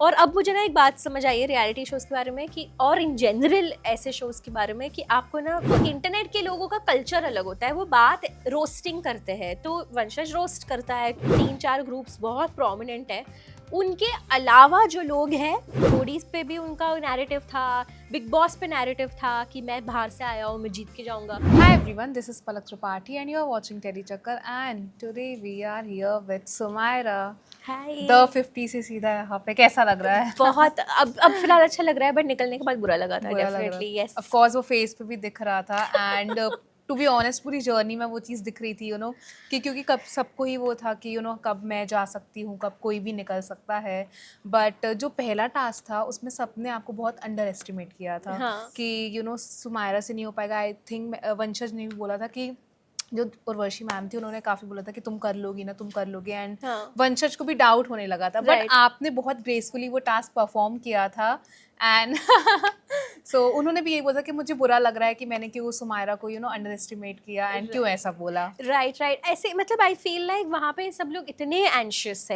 और अब मुझे ना एक बात समझ आई है रियलिटी शोज के बारे में कि और इन जनरल ऐसे शोज के बारे में कि आपको ना इंटरनेट के लोगों का कल्चर अलग होता है। वो बात रोस्टिंग करते हैं, तो वंशज रोस्ट करता है, 3-4 ग्रुप्स बहुत प्रोमिनेंट है। उनके अलावा जो लोग हैं, रोडीज पे भी उनका नैरेटिव था, बिग बॉस पे नैरेटिव था कि मैं बाहर से आया हूँ, मैं जीत के जाऊंगा। Hi everyone, this is Palak Tripathi and you are watching Teddy Chakkar and today we are here with Sumaira. Hi. The 50 से सीधा यहाँ पे कैसा लग रहा है? बहुत अब फिलहाल अच्छा लग रहा है, बट निकलने के बाद बुरा लगा था। बुरा लग रहा डेफिनेटली था। यस। Of course वो फेस पे भी दिख रहा था एंड टू बी ऑनेस्ट पूरी जर्नी में वो चीज़ दिख रही थी कि क्योंकि कब सबको ही वो था कि कब मैं जा सकती हूँ, कब कोई भी निकल सकता है। बट जो पहला टास्क था उसमें सबने आपको बहुत अंडर एस्टिमेट किया था हाँ। कि सुमायरा से नहीं हो पाएगा। आई थिंक वंशज ने भी बोला था कि जो उर्वशी मैम थी उन्होंने काफ़ी बोला था कि तुम कर लोगी ना, तुम कर लोगी एंड हाँ। वंशज को भी डाउट होने लगा था, बट राइट। आपने बहुत ग्रेसफुली वो टास्क परफॉर्म किया था एंड सो उन्होंने भी यही बोला कि मुझे बुरा लग रहा है कि मैंने क्यों सुमायरा को अंडर एस्टिमेट किया एंड क्यों ऐसा बोला। राइट राइट, ऐसे मतलब आई फील लाइक वहाँ पे सब लोग इतने एंशियस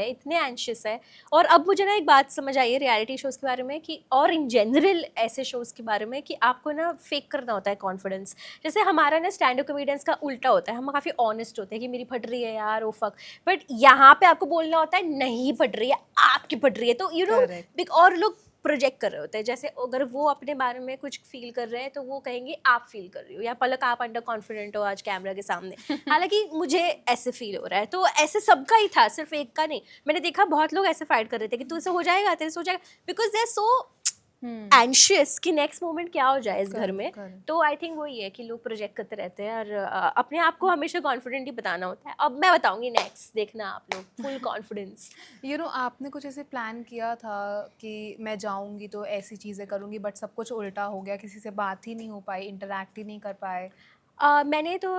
है। और अब मुझे ना एक बात समझ आई है रियलिटी शोज के बारे में कि और इन जनरल ऐसे शोज के बारे में कि आपको ना फेक करना होता है कॉन्फिडेंस। जैसे हमारा ना स्टैंड अप कॉमेडियंस का उल्टा होता है, हम काफ़ी ऑनेस्ट होते हैं कि मेरी फट रही है यार, ओ फक। बट यहाँ पे आपको बोलना होता है नहीं फट रही है, आपकी फट रही है। तो Correct. और लोग प्रोजेक्ट कर रहे होते हैं। जैसे अगर वो अपने बारे में कुछ फील कर रहे हैं तो वो कहेंगे आप फील कर रही हो, या पलक आप अंडर कॉन्फिडेंट हो आज कैमरा के सामने। हालांकि मुझे ऐसे फील हो रहा है, तो ऐसे सबका ही था, सिर्फ एक का नहीं। मैंने देखा बहुत लोग ऐसे फाइट कर रहे थे कि तू ऐसे हो जाएगा, तेरे से हो जाएगा, because they are so anxious कि नेक्स्ट मोमेंट क्या हो जाए इस घर में। Correct. तो आई थिंक वही है कि लोग प्रोजेक्ट करते रहते हैं और अपने आप को हमेशा कॉन्फिडेंट ही बताना होता है। अब मैं बताऊंगी नेक्स्ट, देखना आप लोग फुल कॉन्फिडेंस। आपने कुछ ऐसे प्लान किया था कि मैं जाऊंगी तो ऐसी चीज़ें करूंगी, बट सब कुछ उल्टा हो गया, किसी से बात ही नहीं हो पाई, इंटरेक्ट ही नहीं कर पाए। मैंने तो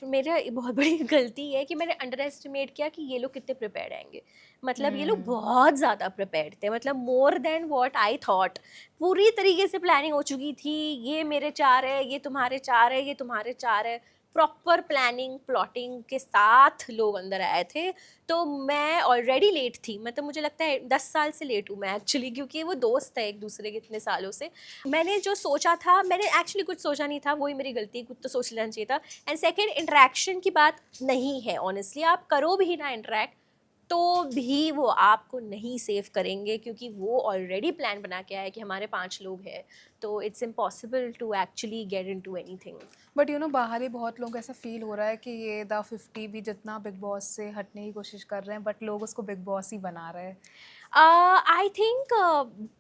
मेरा बहुत बड़ी गलती है कि मैंने अंडर एस्टिमेट किया कि ये लोग कितने प्रिपेयर्ड आएंगे। मतलब ये लोग बहुत ज़्यादा प्रिपेयर्ड थे, मतलब more than what I thought. पूरी तरीके से प्लानिंग हो चुकी थी। ये मेरे 4 है, ये तुम्हारे 4 है, ये तुम्हारे 4 है। प्रॉपर प्लानिंग प्लॉटिंग के साथ लोग अंदर आए थे। तो मैं ऑलरेडी लेट थी, मतलब मुझे लगता है 10 साल से लेट हूँ मैं एक्चुअली, क्योंकि वो दोस्त है एक दूसरे के इतने सालों से। मैंने जो सोचा था, मैंने एक्चुअली कुछ सोचा नहीं था, वही मेरी गलती, कुछ तो सोच लेना चाहिए था। एंड सेकेंड, इंटरेक्शन की बात नहीं है ऑनेस्टली, आप करो भी ना इंटरेक्ट तो भी वो आपको नहीं सेव करेंगे, क्योंकि वो ऑलरेडी प्लान बना के आया कि हमारे 5 लोग हैं। तो it's impossible to actually get into anything. But बाहर ही बहुत लोग ऐसा फील हो रहा है कि ये द 50 भी जितना बिग बॉस से हटने की कोशिश कर रहे हैं, बट लोग उसको बिग बॉस ही बना रहे हैं। I think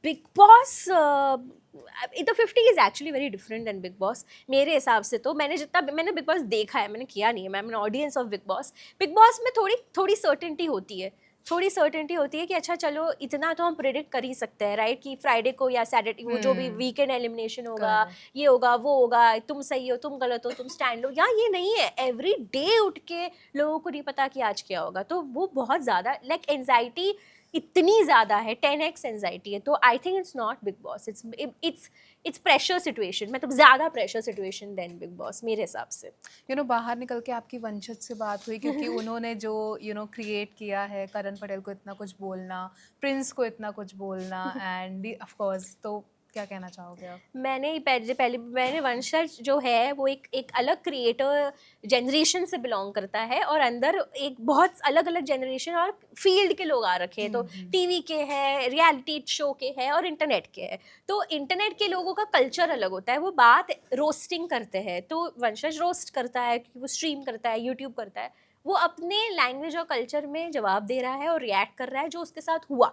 Big Boss the 50 is actually very different than Big Boss मेरे हिसाब से। तो मैंने बिग बॉस देखा है, मैंने किया नहीं है, मैं an audience of big boss. Big boss में थोड़ी थोड़ी सर्टेनिटी होती है, कि अच्छा चलो इतना तो हम प्रेडिक्ट कर ही सकते हैं, राइट, कि फ्राइडे को या सैटरडे वो जो भी वीकेंड एलिमिनेशन होगा, Correct. ये होगा वो होगा, तुम सही हो तुम गलत हो तुम स्टैंड हो, या ये नहीं है एवरी डे उठ के लोगों को नहीं पता कि आज क्या होगा। तो वो बहुत ज़्यादा लाइक एंजाइटी इतनी ज़्यादा है, 10x एंजाइटी है। तो I think it's not Big Boss, it's pressure situation, मतलब ज़्यादा pressure situation than Big Boss मेरे हिसाब से। बाहर निकल के आपकी वंशज से बात हुई क्योंकि उन्होंने जो क्रिएट किया है, करण पटेल को इतना कुछ बोलना, प्रिंस को इतना कुछ बोलना एंड ऑफ कोर्स, तो क्या कहना चाहोगे आप? मैंने वंशज जो है वो एक अलग क्रिएटर जनरेशन से बिलोंग करता है, और अंदर एक बहुत अलग अलग जनरेशन और फील्ड के लोग आ रखे हैं। तो टीवी के हैं, रियलिटी शो के हैं, और इंटरनेट के हैं। तो इंटरनेट के लोगों का कल्चर अलग होता है, वो बात रोस्टिंग करते हैं। तो वंशज रोस्ट करता है क्योंकि वो स्ट्रीम करता है, यूट्यूब करता है, वो अपने लैंग्वेज और कल्चर में जवाब दे रहा है और रिएक्ट कर रहा है जो उसके साथ हुआ।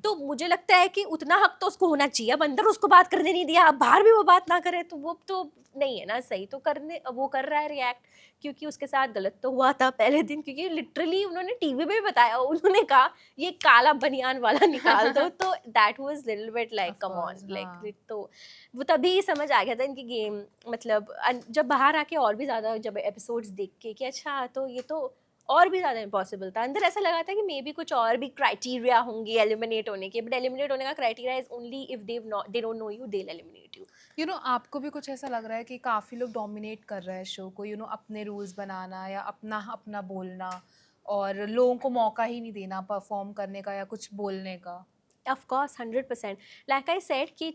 तो मुझे लगता है कि उतना हक तो उसको होना चाहिए। अब अंदर उसको बात करने नहीं दिया, अब बाहर भी वो बात ना करे, तो वो तो नहीं है ना सही। तो करने वो कर रहा है रिएक्ट, क्योंकि उसके साथ गलत तो हुआ था पहले दिन, क्योंकि लिटरली उन्होंने टीवी में भी बताया, उन्होंने कहा ये काला बनियान वाला निकाल दो। तो that was little bit like of come on, course, हाँ। लाइक तो वो तभी समझ आ गया था इनकी गेम। मतलब जब बाहर आके और भी ज्यादा जब एपिसोड्स देख के कि अच्छा तो ये तो और भी ज़्यादा इम्पॉसिबल था। अंदर ऐसा लगा था कि मे बी कुछ और भी क्राइटेरिया होंगे एलिमिनेट होने के, बट एलिमिनेट होने का criteria is only if they don't know you, they will eliminate you. आपको भी कुछ ऐसा लग रहा है कि काफ़ी लोग डोमिनेट कर रहे हैं शो को, अपने रूल्स बनाना या अपना अपना बोलना, और लोगों को मौका ही नहीं देना परफॉर्म करने का या कुछ बोलने का? Of course 100%, like I said कि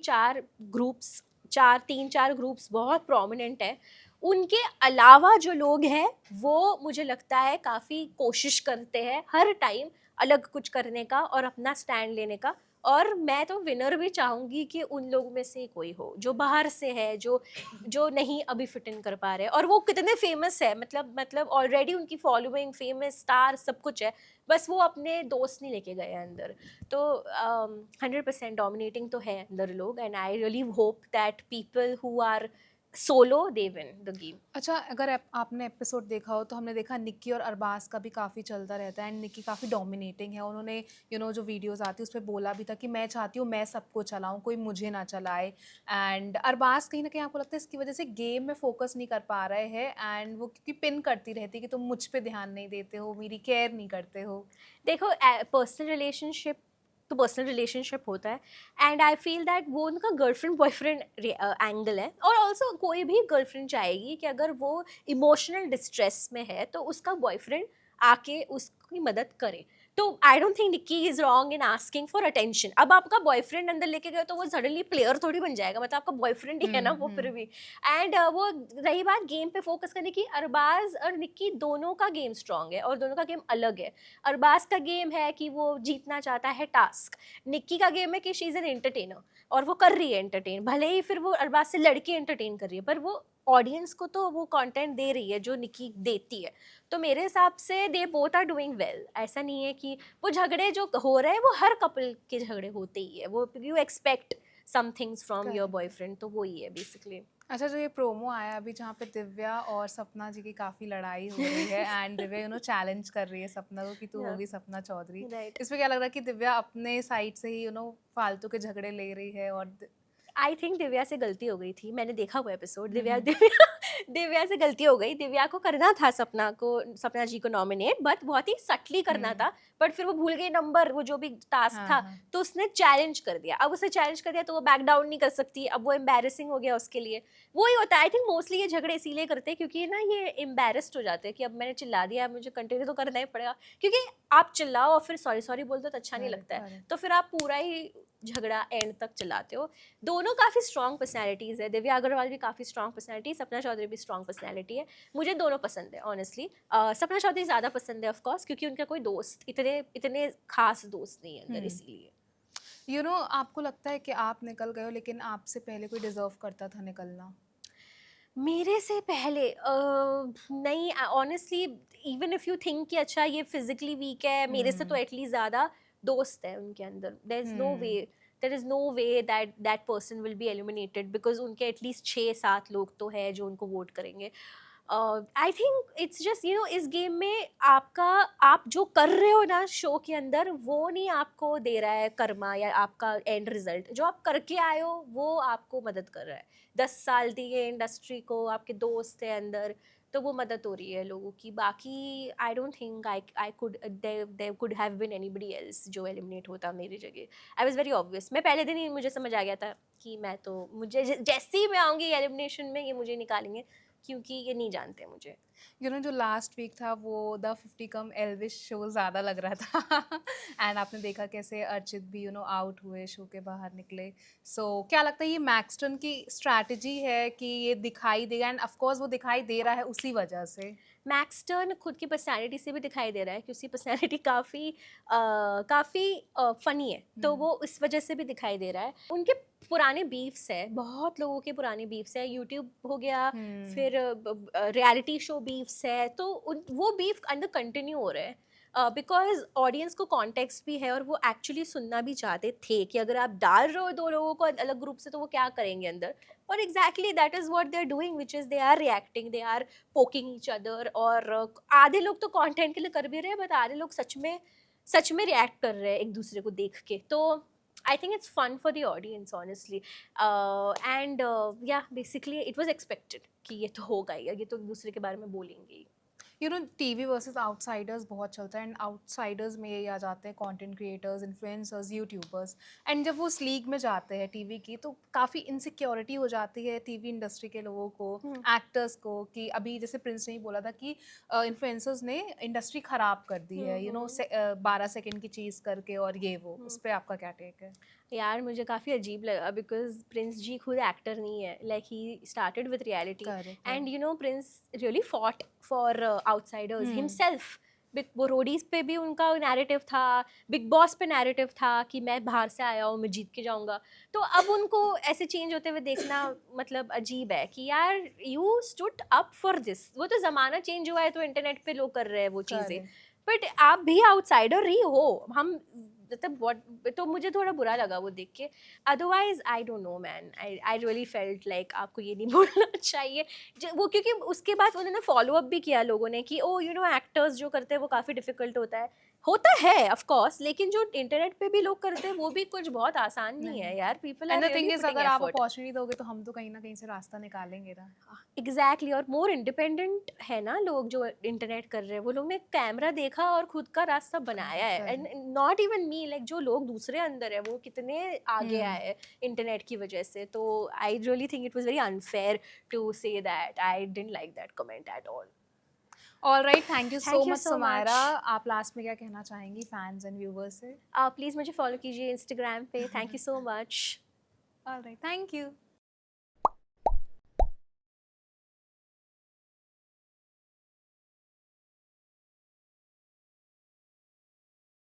तीन चार ग्रुप्स बहुत प्रोमिनेंट है। उनके अलावा जो लोग हैं वो मुझे लगता है काफ़ी कोशिश करते हैं हर टाइम अलग कुछ करने का और अपना स्टैंड लेने का। और मैं तो विनर भी चाहूँगी कि उन लोगों में से कोई हो जो बाहर से है, जो जो नहीं अभी फिट इन कर पा रहे, और वो कितने फेमस है, मतलब ऑलरेडी उनकी फॉलोइंग, फेमस स्टार सब कुछ है, बस वो अपने दोस्त नहीं लेके गए अंदर। तो 100% डोमिनेटिंग तो है अंदर लोग, and I really hope that people who are solo they win the game. अच्छा, अगर आपने एपिसोड देखा हो तो हमने देखा निक्की और अरबाज का भी काफ़ी चलता रहता है, एंड निक्की काफ़ी डोमिनेटिंग है। उन्होंने जो वीडियोस आती है उस पर बोला भी था कि मैं चाहती हूँ मैं सबको चलाऊँ, कोई मुझे ना चलाए। एंड अरबाज कहीं ना कहीं आपको लगता है इसकी वजह से गेम में फोकस नहीं कर पा रहे हैं, एंड वो क्योंकि पिन करती रहती है कि तुम मुझ पर ध्यान नहीं देते हो, मेरी केयर नहीं करते हो। देखो, पर्सनल रिलेशनशिप तो पर्सनल रिलेशनशिप होता है, एंड आई फील दैट वो उनका गर्लफ्रेंड बॉयफ्रेंड एंगल है। और ऑल्सो कोई भी गर्लफ्रेंड चाहेगी कि अगर वो इमोशनल डिस्ट्रेस में है तो उसका बॉयफ्रेंड आके उसकी मदद करे। तो आई don't think Nikki is wrong in asking for attention. अब आपका बॉयफ्रेंड अंदर लेके गए तो वो सडनली प्लेयर थोड़ी बन जाएगा, मतलब आपका बॉयफ्रेंड ही है ना वो फिर भी। एंड वो रही बात गेम पे फोकस करने की, अरबाज और निक्की दोनों का गेम स्ट्रांग है और दोनों का गेम अलग है। अरबाज का गेम है कि वो जीतना चाहता है टास्क, निक्की का गेम है कि शी इज एन एंटरटेनर और वो कर रही है एंटरटेन, भले ही फिर वो अरबाज से लड़के एंटरटेन कर रही है पर वो ऑडियंस को तो वो कंटेंट दे रही है जो निक्की देती है। तो मेरे हिसाब से they both are doing well. ऐसा नहीं है कि वो झगड़े जो हो रहे हैं वो हर कपल के झगड़े होते ही है, वो you expect some things from your Correct. Boyfriend, तो वो ही है बेसिकली। अच्छा, जो ये प्रोमो आया अभी जहाँ पे दिव्या और सपना जी की काफ़ी लड़ाई हो रही है, एंड दिव्या चैलेंज कर रही है सपना को कि तू होगी सपना चौधरी। राइट। इस पे क्या लग रहा है कि दिव्या अपने साइड से ही फालतू के झगड़े ले रही है और आई थिंक दिव्या से गलती हो गई थी, मैंने देखा हुआ एपिसोड। दिव्या हम्म, दिव्या दिव्या से गलती हो गई। दिव्या को करना था सपना जी को नॉमिनेट, बट बहुत ही सटली करना हम्म, था। बट फिर वो भूल गई नंबर, वो जो भी टास्क हाँ था, हाँ, तो उसने चैलेंज कर दिया। अब उसे चैलेंज कर दिया तो वो बैक डाउन नहीं कर सकती, अब वो एम्बेरसिंग हो गया उसके लिए। वही होता है, आई थिंक मोस्टली ये झगड़े इसीलिए करते हैं क्योंकि ना ये एम्बेरस्ड हो जाते हैं कि अब मैंने चिल्ला दिया, अब मुझे कंटिन्यू तो करना ही पड़ेगा। क्योंकि आप चिल्लाओ और फिर सॉरी सॉरी बोल दो तो अच्छा नहीं करेक्ट लगता है, करेक्ट। तो फिर आप पूरा ही झगड़ा एंड तक चलाते हो। दोनों काफ़ी स्ट्रॉन्ग पर्सनैलिटीज़ है, दिव्या अग्रवाल भी काफ़ी स्ट्रॉन्ग पर्सनैलिटी, सपना चौधरी भी स्ट्रॉन्ग पर्सनैलिटी है। मुझे दोनों पसंद है ऑनेस्टली। सपना चौधरी ज़्यादा पसंद है ऑफकोर्स क्योंकि उनका कोई दोस्त इतने इतने खास दोस्त नहीं है अंदर, इसीलिए। आपको लगता है कि आप निकल गए हो लेकिन आपसे पहले कोई डिजर्व करता था निकलना? मेरे से पहले नहीं, honestly even if you think कि अच्छा ये फिजिकली वीक है, मेरे से तो हम्म, एटलीस्ट ज़्यादा दोस्त है उनके अंदर। Hmm, there is no way that that person will be eliminated because उनके एटलीस्ट 6-7 लोग तो है जो उनको वोट करेंगे। आई थिंक इट्स जस्ट इस गेम में आपका, आप जो कर रहे हो ना शो के अंदर, वो नहीं आपको दे रहा है कर्मा या आपका एंड रिजल्ट। जो आप करके आए हो वो आपको मदद कर रहा है। 10 साल दिए इंडस्ट्री को, आपके दोस्त है अंदर, तो वो मदद हो रही है लोगों की। बाकी I don't think I could there could have been anybody else जो एलिमिनेट होता मेरी जगह। आई वाज वेरी ऑब्वियस, मैं पहले दिन ही मुझे समझ आ गया था कि मैं तो, मुझे जैसे ही मैं आऊँगी एलिमिनेशन में ये मुझे निकालेंगे क्योंकि ये नहीं जानते मुझे। जो लास्ट वीक था वो द 50 कम एल्विश शो ज़्यादा लग रहा था एंड आपने देखा कैसे अर्चित भी आउट हुए, शो के बाहर निकले। सो क्या लगता है ये मैक्सटन की स्ट्रैटेजी है कि ये दिखाई देगा, एंड ऑफ कोर्स वो दिखाई दे रहा है उसी वजह से? मैक्स टर्न खुद की पर्सनैलिटी से भी दिखाई दे रहा है कि उसकी पर्सनैलिटी काफ़ी फ़नी है, तो वो इस वजह से भी दिखाई दे रहा है। उनके पुराने बीफ्स है, बहुत लोगों के पुराने बीफ्स है, यूट्यूब हो गया, हम्म, फिर रियलिटी शो बीफ्स है, तो वो बीफ अंदर कंटिन्यू हो रहे हैं बिकॉज ऑडियंस को कॉन्टेक्स्ट भी है और वो एक्चुअली सुनना भी चाहते थे कि अगर आप डाल रहे हो दो लोगों को अलग ग्रुप से तो वो क्या करेंगे अंदर। और exactly that is what they are doing, which is they are reacting, they are poking each other. और आधे लोग तो कंटेंट के लिए कर भी रहे हैं, बट आधे लोग सच में रिएक्ट कर रहे हैं एक दूसरे को देख के। तो I think it's fun for the audience honestly, and या बेसिकली इट वाज एक्सपेक्टेड कि ये तो होगा ही, ये तो एक दूसरे के बारे में बोलेंगे ही। You know TV versus outsiders बहुत चलता है, एंड आउटसाइडर्स में ये आ जाते हैं content creators, influencers, YouTubers, and जब वो उस लीग में जाते हैं टीवी की, तो काफ़ी इनसिक्योरिटी हो जाती है टीवी इंडस्ट्री के लोगों को, एक्टर्स को, कि अभी जैसे प्रिंस ने ही बोला था कि इन्फ्लुएंसर्स ने इंडस्ट्री ख़राब कर दी है, यू नो 12 सेकंड की चीज़ करके, और ये वो, उस पर आपका क्या टेक है? यार मुझे काफ़ी अजीब लगा बिकॉज प्रिंस जी खुद एक्टर नहीं है, like he started with reality Correct, and you know Prince really fought for outsiders himself. वो रोडीज पे भी उनका नैरेटिव था, बिग बॉस पे नैरेटिव था कि मैं बाहर से आया हूँ, मैं जीत के जाऊंगा। तो अब उनको ऐसे चेंज होते हुए देखना मतलब अजीब है कि यार you stood up for this. वो तो ज़माना चेंज हुआ है तो इंटरनेट पे लोग कर रहे हैं वो चीज़ें, बट आप भी आउटसाइडर ही हो। हम मतलब what, तो मुझे थोड़ा बुरा लगा वो देख के। Otherwise I don't know man, I really felt like आपको ये नहीं बोलना चाहिए। वो क्योंकि उसके बाद उन्होंने फॉलो अप भी किया लोगों ने कि ओ यू नो एक्टर्स जो करते हैं वो काफ़ी डिफिकल्ट होता है ऑफ कोर्स, लेकिन जो इंटरनेट पे भी लोग करते हैं वो भी कुछ बहुत आसान नहीं है यार। People are and the thing really is, putting अगर आप एफर्ट। अपॉर्चुनिटी दोगे तो हम तो कहीं ना कहीं से रास्ता निकालेंगे ना। एग्जैक्टली और मोर इंडिपेंडेंट है ना लोग जो इंटरनेट कर रहे हैं। वो लोग ने कैमरा देखा और खुद का रास्ता बनाया है, and not even me, like जो लोग दूसरे अंदर है वो कितने आगे आए इंटरनेट की वजह से। तो I really think it was very unfair to say that. I didn't like that comment at all. Alright, thank you so thank you much so Samaira. Much. आप लास्ट में क्या कहना चाहेंगी फैंस एंड व्यूवर्स से? प्लीज़ मुझे follow कीजिए Instagram पे। Thank you so much. Alright, thank you.